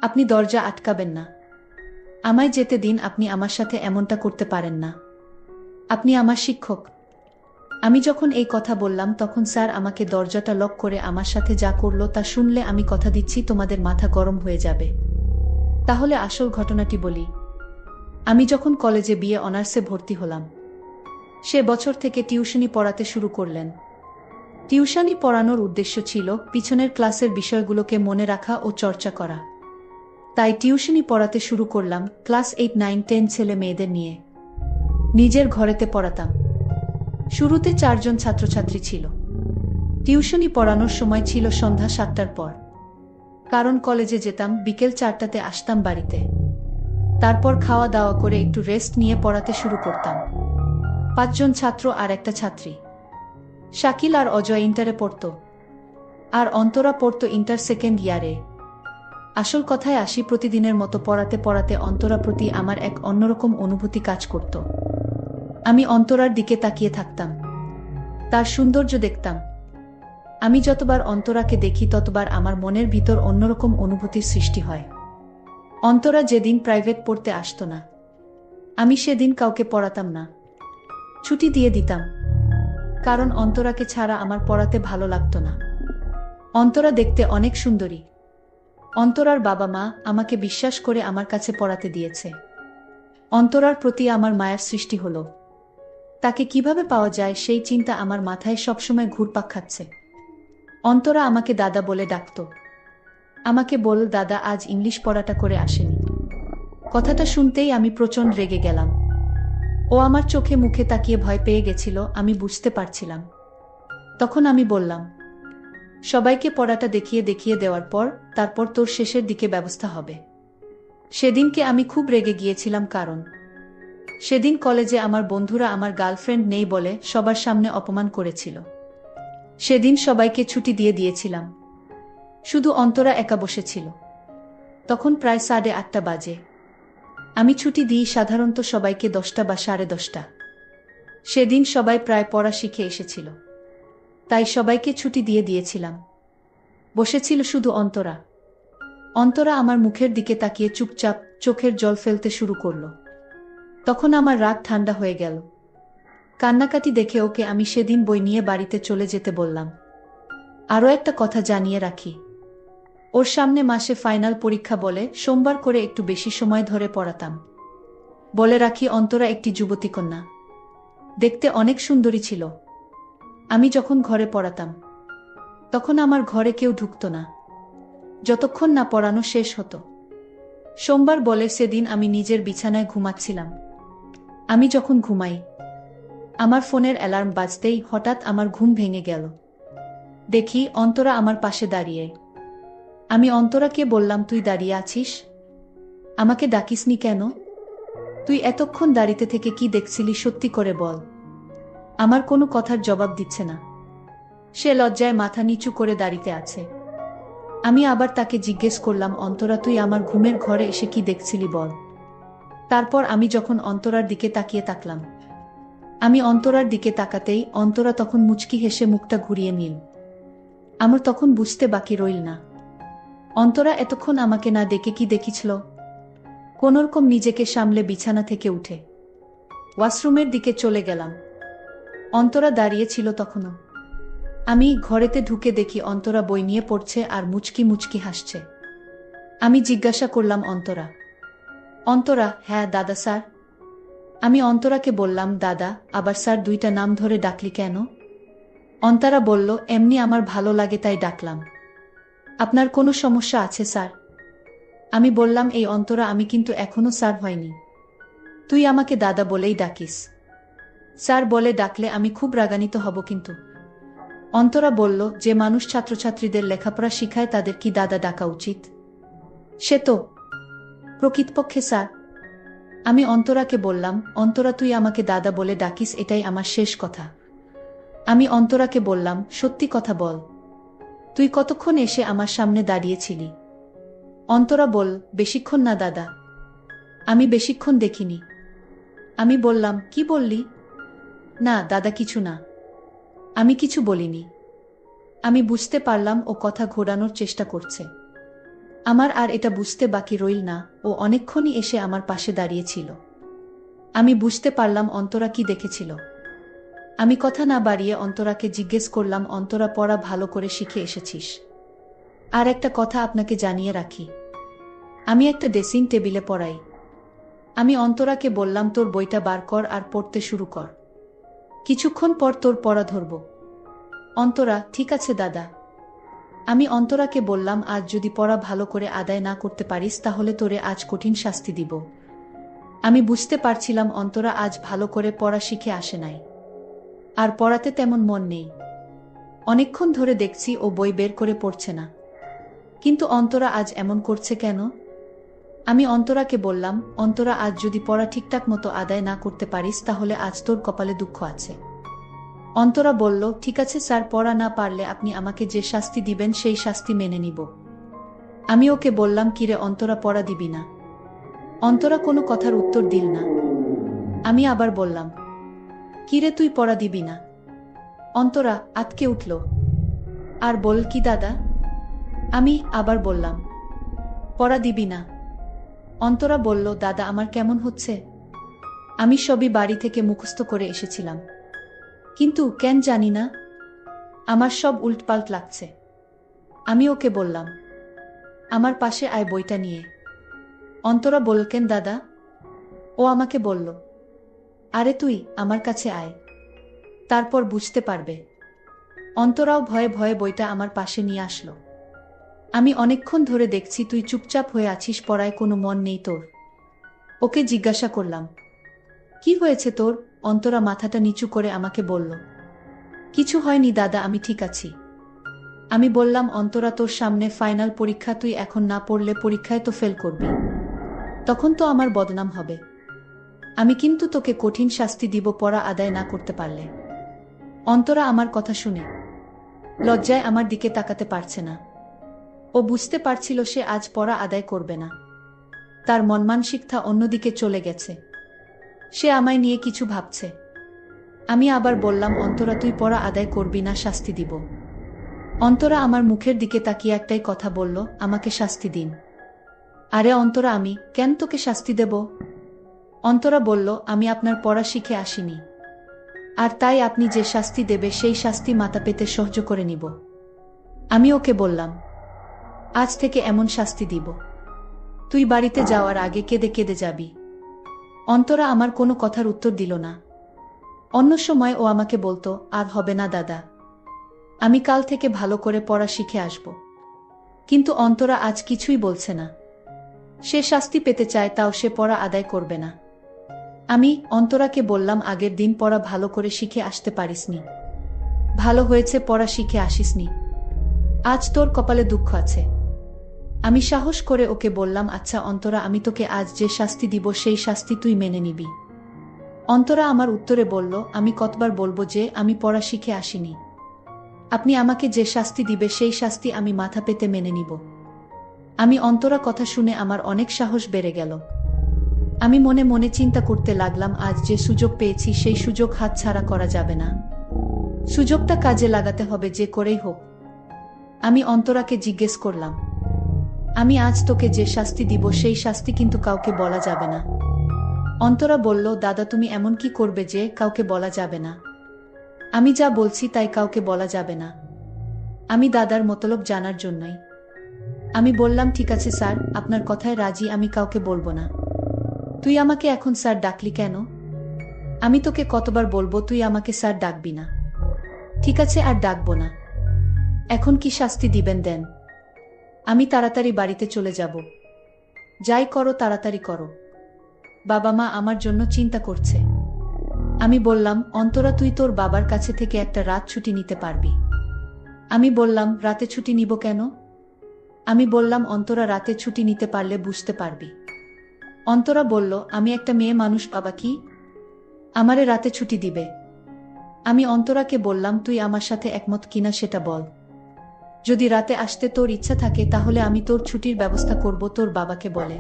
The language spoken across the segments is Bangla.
আপনি দরজা আটকাবেন না। আমায় যেতে দিন, আপনি আমার সাথে এমনটা করতে পারেন না। আপনি আমার শিক্ষক। আমি যখন এই কথা বললাম তখন স্যার আমাকে দরজাটা লক করে আমার সাথে যা করলো তা শুনলে আমি কথা দিচ্ছি তোমাদের মাথা গরম হয়ে যাবে। তাহলে আসল ঘটনাটি বলি। আমি যখন কলেজে বিএ অনার্সে ভর্তি হলাম, সে বছর থেকে টিউশনি পড়াতে শুরু করলেন। টিউশনি পড়ানোর উদ্দেশ্য ছিল পিছনের ক্লাসের বিষয়গুলোকে মনে রাখা ও চর্চা করা। তাই টিউশনি পড়াতে শুরু করলাম ক্লাস 8, 9, 10 ছেলে মেয়েদের নিয়ে। নিজের ঘরেতে পড়াতাম। শুরুতে 4 জন ছাত্রছাত্রী ছিল। টিউশনি পড়ানোর সময় ছিল সন্ধ্যা 7টার পর। কারণ কলেজে যেতাম, বিকেল 4টাতে আসতাম বাড়িতে। তারপর খাওয়া দাওয়া করে একটু রেস্ট নিয়ে পড়াতে শুরু করতাম। 5 জন ছাত্র আর একটা ছাত্রী। শাকিল আর অজয় ইন্টারে পড়ত, আর অন্তরা পড়ত ইন্টার সেকেন্ড ইয়ারে। আসল কথায় আসি, প্রতিদিনের মতো পড়াতে পড়াতে অন্তরা প্রতি আমার এক অন্যরকম অনুভূতি কাজ করত। আমি অন্তরার দিকে তাকিয়ে থাকতাম, তার সৌন্দর্য দেখতাম। আমি যতবার অন্তরাকে দেখি ততবার আমার মনের ভিতর অন্যরকম অনুভূতির সৃষ্টি হয়। অন্তরা যেদিন প্রাইভেট পড়তে আসতো না, আমি সেদিন কাউকে পড়াতাম না, ছুটি দিয়ে দিতাম। কারণ অন্তরাকে ছাড়া আমার পড়াতে ভালো লাগতো না। অন্তরা দেখতে অনেক সুন্দরী। অন্তরার বাবা মা আমাকে বিশ্বাস করে আমার কাছে পড়াতে দিয়েছে। অন্তরার প্রতি আমার মায়ার সৃষ্টি হলো। তাকে কিভাবে পাওয়া যায় সেই চিন্তা আমার মাথায় সবসময় ঘুরপাক খাচ্ছে। অন্তরা আমাকে দাদা বলে ডাকত। আমাকে বল, দাদা আজ ইংলিশ পড়াটা করে আসেনি। কথাটা শুনতেই আমি প্রচণ্ড রেগে গেলাম। ও আমার চোখে মুখে তাকিয়ে ভয় পেয়ে গেছিল, আমি বুঝতে পারছিলাম। তখন আমি বললাম, সবাইকে পড়াটা দেখিয়ে দেখিয়ে দেওয়ার পর তারপর তোর শেষের দিকে ব্যবস্থা হবে। সেদিনকে আমি খুব রেগে গিয়েছিলাম, কারণ সেদিন কলেজে আমার বন্ধুরা আমার গার্লফ্রেন্ড নেই বলে সবার সামনে অপমান করেছিল। সেদিন সবাইকে ছুটি দিয়ে দিয়েছিলাম, শুধু অন্তরা একা বসেছিল। তখন প্রায় 8:30 বাজে। আমি ছুটি দিই সাধারণত সবাইকে 10টা বা 10:30। সেদিন সবাই প্রায় পড়া শিখে এসেছিল, তাই সবাইকে ছুটি দিয়ে দিয়েছিলাম। বসেছিল শুধু অন্তরা। অন্তরা আমার মুখের দিকে তাকিয়ে চুপচাপ চোখের জল ফেলতে শুরু করলো। তখন আমার রাগ ঠান্ডা হয়ে গেল। কান্নাকাটি দেখে ওকে আমি সেদিন বই নিয়ে বাড়িতে চলে যেতে বললাম। আরও একটা কথা জানিয়ে রাখি, ওর সামনে মাসে ফাইনাল পরীক্ষা বলে সোমবার করে একটু বেশি সময় ধরে পড়াতাম। বলে রাখি, অন্তরা একটি যুবতী কন্যা, দেখতে অনেক সুন্দরী ছিল। আমি যখন ঘরে পড়াতাম তখন আমার ঘরে কেউ ঢুকত না যতক্ষণ না পড়ানো শেষ হতো। সোমবার বলে সেদিন আমি নিজের বিছানায় ঘুমাচ্ছিলাম। আমি যখন ঘুমাই, আমার ফোনের অ্যালার্ম বাজতেই হঠাৎ আমার ঘুম ভেঙে গেল। দেখি অন্তরা আমার পাশে দাঁড়িয়ে। আমি অন্তরাকে বললাম, তুই দাঁড়িয়ে আছিস? আমাকে ডাকিসনি কেন? তুই এতক্ষণ দাঁড়িয়ে থেকে কি দেখছিলি, সত্যি করে বল। আমার কোনো কথার জবাব দিচ্ছে না। সে লজ্জায় মাথা নিচু করে দাঁড়িয়ে আছে। আমি আবার তাকে জিজ্ঞেস করলাম, অন্তরা তুই আমার ঘুমের ঘরে এসে কি দেখছিলি বল। তারপর আমি যখন অন্তরার দিকে তাকিয়ে তাকলাম, আমি অন্তরার দিকে তাকাতেই অন্তরা তখন মুচকি হেসে মুখটা ঘুরিয়ে নিল। আমার তখন বুঝতে বাকি রইল না, অন্তরা এতক্ষণ আমাকে না দেখে কি দেখিছিল। কোনোরকম নিজেকে সামলে বিছানা থেকে উঠে ওয়াশরুমের দিকে চলে গেলাম। অন্তরা দাঁড়িয়ে ছিল তখনও। আমি ঘরেতে ঢুকে দেখি অন্তরা বই নিয়ে পড়ছে আর মুচকি মুচকি হাসছে। আমি জিজ্ঞাসা করলাম, অন্তরা? অন্তরা, হ্যাঁ দাদা স্যার। আমি অন্তরাকে বললাম, দাদা আবার স্যার দুইটা নাম ধরে ডাকলি কেন? অন্তরা বলল, এমনি আমার ভালো লাগে তাই ডাকলাম। আপনার কোনো সমস্যা আছে স্যার? আমি বললাম, এই অন্তরা, আমি কিন্তু এখনো স্যার হয়নি। তুই আমাকে দাদা বলেই ডাকিস। স্যার বলে ডাকলে আমি খুব রাগান্বিত হব কিন্তু। অন্তরা বলল, যে মানুষ ছাত্রছাত্রীদের লেখাপড়া শিখায় তাদের কি দাদা ডাকা উচিত? সে তো প্রকৃতপক্ষে স্যার। আমি অন্তরাকে বললাম, অন্তরা তুই আমাকে দাদা বলে ডাকিস, এটাই আমার শেষ কথা। আমি অন্তরাকে বললাম, সত্যি কথা বল, তুই কতক্ষণ এসে আমার সামনে দাঁড়িয়েছিলি? অন্তরা বল, বেশিক্ষণ না দাদা। আমি বেশিক্ষণ দেখিনি। আমি বললাম, কি বললি? না দাদা, কিছু না। আমি কিছু বলিনি। আমি বুঝতে পারলাম ও কথা ঘোরানোর চেষ্টা করছে। আমার আর এটা বুঝতে বাকি রইল না, ও অনেকক্ষণই এসে আমার পাশে দাঁড়িয়েছিল। আমি বুঝতে পারলাম অন্তরা কি দেখেছিল। আমি কথা না বাড়িয়ে অন্তরাকে জিজ্ঞেস করলাম, অন্তরা, পড়া ভালো করে শিখে এসেছিস? আর একটা কথা আপনাকে জানিয়ে রাখি, আমি একটা ড্রেসিং টেবিলে পড়াই। আমি অন্তরাকে বললাম, তোর বইটা বার কর আর পড়তে শুরু কর। কিছুক্ষণ পর তোর পড়া ধরব। অন্তরা, ঠিক আছে দাদা। আমি অন্তরাকে বললাম, আজ যদি পড়া ভালো করে আদায় না করতে পারিস তাহলে তোরে আজ কঠিন শাস্তি দিব। আমি বুঝতে পারছিলাম অন্তরা আজ ভালো করে পড়া শিখে আসে নাই, আর পড়াতে তেমন মন নেই। অনেকক্ষণ ধরে দেখছি ও বই বের করে পড়ছে না, কিন্তু অন্তরা আজ এমন করছে কেন? আমি অন্তরাকে বললাম, অন্তরা, আজ যদি পড়া ঠিকঠাক মতো আদায় না করতে পারিস তাহলে আজ তোর কপালে দুঃখ আছে। অন্তরা বলল, ঠিক আছে স্যার, পড়া না পারলে আপনি আমাকে যে শাস্তি দিবেন সেই শাস্তি মেনে নিব। আমি ওকে বললাম, কিরে অন্তরা, পড়া দিবি না? অন্তরা কোনো কথার উত্তর দিল না। আমি আবার বললাম, কিরে তুই পড়া দিবি না? অন্তরা আটকে উঠল আর বল, কি দাদা? আমি আবার বললাম, পড়া দিবি না? অন্তরা বলল, দাদা, আমার কেমন হচ্ছে? আমি সবই বাড়ি থেকে মুখস্থ করে এসেছিলাম, কিন্তু কেন জানি না আমার সব উল্টপাল্ট লাগছে। আমি ওকে বললাম, আমার পাশে আয় বইটা নিয়ে। অন্তরা বলল, কেন দাদা? ও আমাকে বলল, আরে তুই আমার কাছে আয়, তারপর বুঝতে পারবে। অন্তরাও ভয়ে ভয়ে বইটা আমার পাশে নিয়ে আসলো। আমি অনেকক্ষণ ধরে দেখছি তুই চুপচাপ হয়ে আছিস, পড়ায় কোনো মন নেই তোর। ওকে জিজ্ঞাসা করলাম, কি হয়েছে তোর? অন্তরা মাথাটা নিচু করে আমাকে বলল, কিছু হয়নি দাদা, আমি ঠিক আছি। আমি বললাম, অন্তরা, তোর সামনে ফাইনাল পরীক্ষা, তুই এখন না পড়লে পরীক্ষায় তো ফেল করবি, তখন তো আমার বদনাম হবে। আমি কিন্তু তোকে কঠিন শাস্তি দিব পড়া আদায় না করতে পারলে। অন্তরা আমার কথা শুনে লজ্জায় আমার দিকে তাকাতে পারছে না। ও বুঝতে পারছিল সে আজ পড়া আদায় করবে না, তার মন মানসিকতা অন্যদিকে চলে গেছে, সে আমায় নিয়ে কিছু ভাবছে। আমি আবার বললাম, অন্তরা, তুই পড়া আদায় করবি না, শাস্তি দিব। অন্তরা আমার মুখের দিকে তাকিয়ে একটাই কথা বলল, আমাকে শাস্তি দিন। আরে অন্তরা, আমি কেন তোকে শাস্তি দেব? অন্তরা বলল, আমি আপনার পড়া শিখে আসিনি, আর তাই আপনি যে শাস্তি দেবে সেই শাস্তি মাথা পেতে সহ্য করে নিব। আমি ওকে বললাম, আজ থেকে এমন শাস্তি দিব তুই বাড়িতে যাওয়ার আগে কেঁদে কেঁদে যাবি। অন্তরা আমার কোনো কথার উত্তর দিল না। অন্য সময় ও আমাকে বলতো, আর হবে না দাদা, আমি কাল থেকে ভালো করে পড়া শিখে আসব। কিন্তু অন্তরা আজ কিছুই বলছে না। সে শাস্তি পেতে চায়, তাও সে পড়া আদায় করবে না। আমি অন্তরাকে বললাম, আগের দিন পড়া ভালো করে শিখে আসতে পারিসনি, ভালো হয়েছে পড়া শিখে আসিসনি, আজ তোর কপালে দুঃখ আছে। আমি সাহস করে ওকে বললাম, আচ্ছা অন্তরা, আমি তোকে আজ যে শাস্তি দিব সেই শাস্তি তুই মেনে নিবি। অন্তরা আমার উত্তরে বলল, আমি কতবার বলবো যে আমি পড়া শিখে আসিনি? আপনি আমাকে যে শাস্তি দিবে সেই শাস্তি আমি মাথা পেতে মেনে নিব। আমি অন্তরা কথা শুনে আমার অনেক সাহস বেড়ে গেল। আমি মনে মনে চিন্তা করতে লাগলাম, আজ যে সুযোগ পেয়েছি সেই সুযোগ হাতছাড়া করা যাবে না, সুযোগটা কাজে লাগাতে হবে যে করেই হোক। আমি অন্তরাকে জিজ্ঞেস করলাম, আমি আজ তোকে যে শাস্তি দিব সেই শাস্তি কিন্তু কাউকে বলা যাবে না। অন্তরা বলল, দাদা, তুমি এমন কি করবে যে কাউকে বলা যাবে না? আমি যা বলছি তাই কাউকে বলা যাবে না, আমি দাদার মতলব জানার জন্যই। আমি বললাম, ঠিক আছে স্যার, আপনার কথায় রাজি, আমি কাউকে বলবো না। তুই আমাকে এখন স্যার ডাকলি কেন? আমি তোকে কতবার বলবো তুই আমাকে স্যার ডাকবি না? ঠিক আছে, আর ডাকবো না। এখন কি শাস্তি দিবেন দেন, আমি তাড়াতাড়ি বাড়িতে চলে যাব। যাই করো তাড়াতাড়ি করো, বাবা মা আমার জন্য চিন্তা করছে। আমি বললাম, অন্তরা, তুই তোর বাবার কাছে থেকে একটা রাত ছুটি নিতে পারবি। আমি বললাম, রাতে ছুটি নিব কেন? আমি বললাম, অন্তরা, রাতে ছুটি নিতে পারলে বুঝতে পারবি। অন্তরা বলল, আমি একটা মেয়ে মানুষ, বাবা কি আমারে রাতে ছুটি দিবে? আমি অন্তরাকে বললাম, তুই আমার সাথে একমত কিনা সেটা বল। যদি রাতে আসতে তোর ইচ্ছা থাকে তাহলে আমি তোর ছুটির ব্যবস্থা করব, তোর বাবাকে বলে।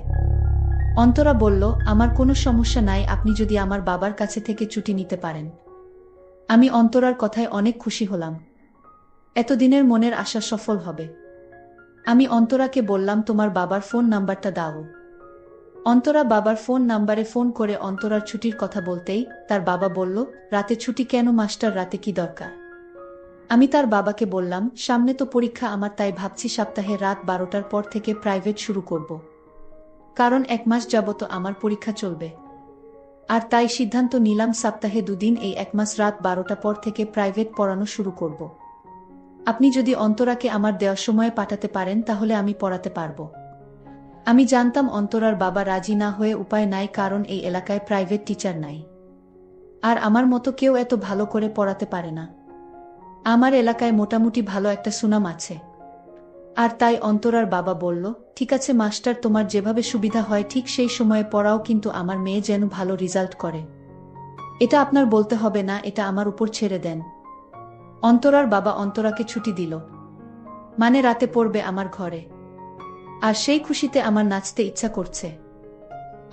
অন্তরা বলল, আমার কোনো সমস্যা নাই, আপনি যদি আমার বাবার কাছে থেকে ছুটি নিতে পারেন। আমি অন্তরার কথায় অনেক খুশি হলাম, এতদিনের মনের আশা সফল হবে। আমি অন্তরাকে বললাম তোমার বাবার ফোন নাম্বারটা দাও। অন্তরা বাবার ফোন নাম্বারে ফোন করে অন্তরার ছুটির কথা বলতেই তার বাবা বলল, রাতে ছুটি কেন মাস্টার, রাতে কি দরকার? আমি তার বাবাকে বললাম, সামনে তো পরীক্ষা আমার, তাই ভাবছি সপ্তাহে রাত 12টার পর থেকে প্রাইভেট শুরু করব। কারণ 1 মাস যাবত আমার পরীক্ষা চলবে। আর তাই সিদ্ধান্ত নিলাম সপ্তাহে 2 দিন এই 1 মাস রাত 12টা পর থেকে প্রাইভেট পড়ানো শুরু করব। আপনি যদি অন্তরাকে আমার দেওয়ার সময়ে পাঠাতে পারেন তাহলে আমি পড়াতে পারব। আমি জানতাম অন্তরার বাবা রাজি না হয়ে উপায় নাই, কারণ এই এলাকায় প্রাইভেট টিচার নাই। আর আমার মতো কেউ এত ভালো করে পড়াতে পারে না। আমার এলাকায় মোটামুটি ভালো একটা সুনাম আছে। আর তাই অন্তরার বাবা বলল, ঠিক আছে মাস্টার, তোমার যেভাবে সুবিধা হয় ঠিক সেই সময়ে পড়াও, কিন্তু আমার মেয়ে যেন ভালো রেজাল্ট করে। এটা আপনার বলতে হবে না, এটা আমার উপর ছেড়ে দেন। অন্তরার বাবা অন্তরাকে ছুটি দিল, মানে রাতে পড়বে আমার ঘরে। আর সেই খুশিতে আমার নাচতে ইচ্ছা করছে।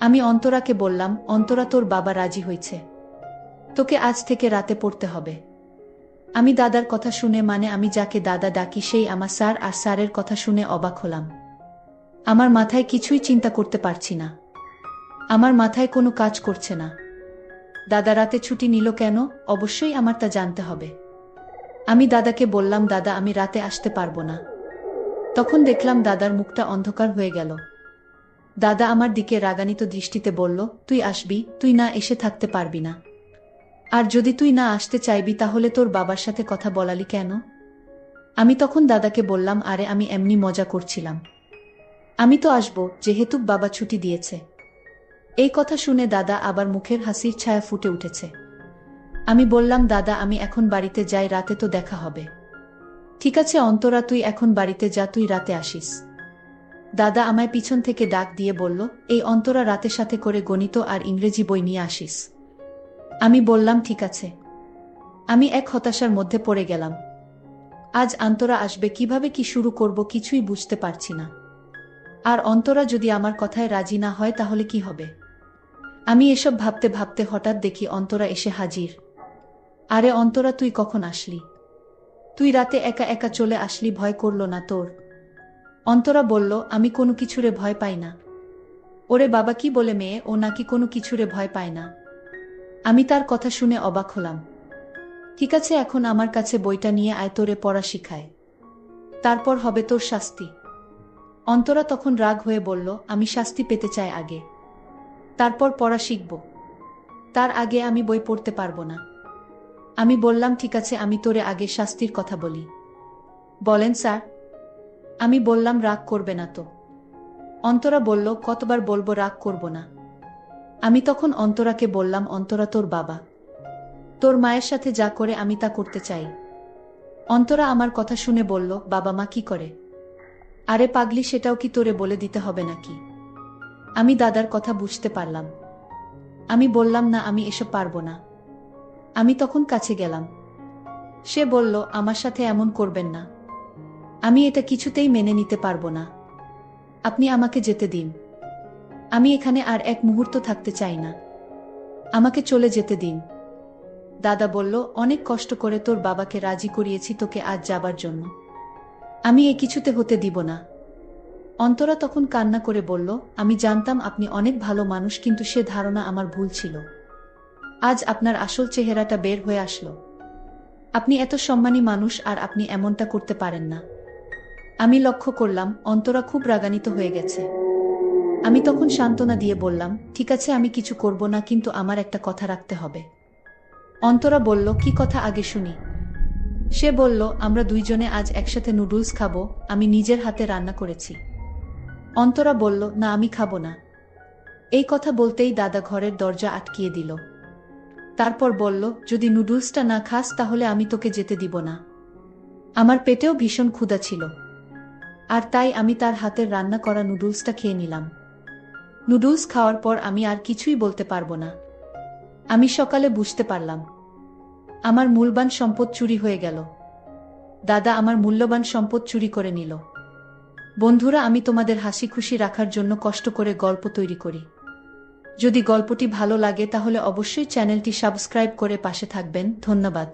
আমি অন্তরাকে বললাম, অন্তরা, তোর বাবা রাজি হয়েছে, তোকে আজ থেকে রাতে পড়তে হবে। আমি দাদার কথা শুনে, মানে আমি যাকে দাদা ডাকি, সেই আমার স্যার, আর স্যারের কথা শুনে অবাক হলাম। আমার মাথায় কিছুই চিন্তা করতে পারছি না। আমার মাথায় কোনো কাজ করছে না। দাদা রাতে ছুটি নিল কেন? অবশ্যই আমার তা জানতে হবে। আমি দাদাকে বললাম, দাদা আমি রাতে আসতে পারবো না। তখন দেখলাম দাদার মুখটা অন্ধকার হয়ে গেল। দাদা আমার দিকে রাগান্বিত দৃষ্টিতে বলল, তুই আসবি, তুই না এসে থাকতে পারবি না। আর যদি তুই না আসতে চাইবি তাহলে তোর বাবার সাথে কথা বলালি কেন? আমি তখন দাদাকে বললাম, আরে আমি এমনি মজা করছিলাম, আমি তো আসব, যেহেতু বাবা ছুটি দিয়েছে। এই কথা শুনে দাদা আবার মুখের হাসির ছায়া ফুটে উঠেছে। আমি বললাম, দাদা আমি এখন বাড়িতে যাই, রাতে তো দেখা হবে। ঠিক আছে অন্তরা, তুই এখন বাড়িতে যা, তুই রাতে আসিস। দাদা আমায় পিছন থেকে ডাক দিয়ে বলল, এই অন্তরা রাতের সাথে করে গণিত আর ইংরেজি বই নিয়ে আসিস। আমি বললাম ঠিক আছে। আমি এক হতাশার মধ্যে পড়ে গেলাম। আজ অন্তরা আসবে কিভাবে, কি শুরু করব কিছুই বুঝতে পারছি না। আর অন্তরা যদি আমার কথায় রাজি না হয় তাহলে কি হবে? আমি এসব ভাবতে ভাবতে হঠাৎ দেখি অন্তরা এসে হাজির। আরে অন্তরা, তুই কখন আসলি? তুই রাতে একা একা চলে আসলি, ভয় করলো না তোর? অন্তরা বলল, আমি কোনো কিছুরে ভয় পাই না। ওরে বাবা, কি বলে মেয়ে, ও নাকি কোনো কিছুরে ভয় পায় না? আমি তার কথা শুনে অবাক হলাম। ঠিক আছে, এখন আমার কাছে বইটা নিয়ে আয়, তোরে পড়া শিখায়, তারপর হবে তোর শাস্তি। অন্তরা তখন রাগ হয়ে বলল, আমি শাস্তি পেতে চাই আগে, তারপর পড়া শিখব। তার আগে আমি বই পড়তে পারবো না। আমি বললাম, ঠিক আছে, আমি তোরে আগে শাস্তির কথা বলি। বলেন স্যার। আমি বললাম, রাগ করবে না তো? অন্তরা বলল, কতবার বলবো রাগ করব না? আমি তখন অন্তরাকে বললাম, অন্তরা, তোর বাবা তোর মায়ের সাথে যা করে আমি তা করতে চাই। অন্তরা আমার কথা শুনে বলল, বাবা মা কি করে? আরে পাগলি, সেটাও কি তোরে বলে দিতে হবে নাকি? আমি দাদার কথা বুঝতে পারলাম। আমি বললাম, না আমি এসব পারবো না। আমি তখন কাছে গেলাম। সে বলল, আমার সাথে এমন করবেন না, আমি এটা কিছুতেই মেনে নিতে পারবো না। আপনি আমাকে যেতে দিন। আমি এখানে আর এক মুহূর্ত থাকতে চাই না, আমাকে চলে যেতে দিন। দাদা বলল, অনেক কষ্ট করে তোর বাবাকে রাজি করিয়েছি তোকে আজ যাবার জন্য, আমি এ কিছুতে হতে দিব না। অন্তরা তখন কান্না করে বলল, আমি জানতাম আপনি অনেক ভালো মানুষ, কিন্তু সে ধারণা আমার ভুল ছিল। আজ আপনার আসল চেহারাটা বের হয়ে আসলো। আপনি এত সম্মানী মানুষ, আর আপনি এমনটা করতে পারেন না। আমি লক্ষ্য করলাম অন্তরা খুব রাগান্বিত হয়ে গেছে। আমি তখন সান্ত্বনা দিয়ে বললাম, ঠিক আছে, আমি কিছু করব না, কিন্তু আমার একটা কথা রাখতে হবে। অন্তরা বলল, কি কথা আগে শুনি। সে বলল, আমরা দুইজনে আজ একসাথে নুডলস খাবো, আমি নিজের হাতে রান্না করেছি। অন্তরা বলল, না আমি খাবো না। এই কথা বলতেই দাদা ঘরের দরজা আটকিয়ে দিল। তারপর বলল, যদি নুডলসটা না খাস তাহলে আমি তোকে যেতে দিব না। আমার পেটেও ভীষণ ক্ষুধা ছিল, আর তাই আমি তার হাতের রান্না করা নুডলসটা খেয়ে নিলাম। নুডলস খাওয়ার পর আমি আর কিছুই বলতে পারবো না। আমি সকালে বুঝতে পারলাম আমার মূল্যবান সম্পদ চুরি হয়ে গেল। দাদা আমার মূল্যবান সম্পদ চুরি করে নিল। বন্ধুরা, আমি তোমাদের হাসি খুশি রাখার জন্য কষ্ট করে গল্প তৈরি করি। যদি গল্পটি ভালো লাগে তাহলে অবশ্যই চ্যানেলটি সাবস্ক্রাইব করে পাশে থাকবেন। ধন্যবাদ।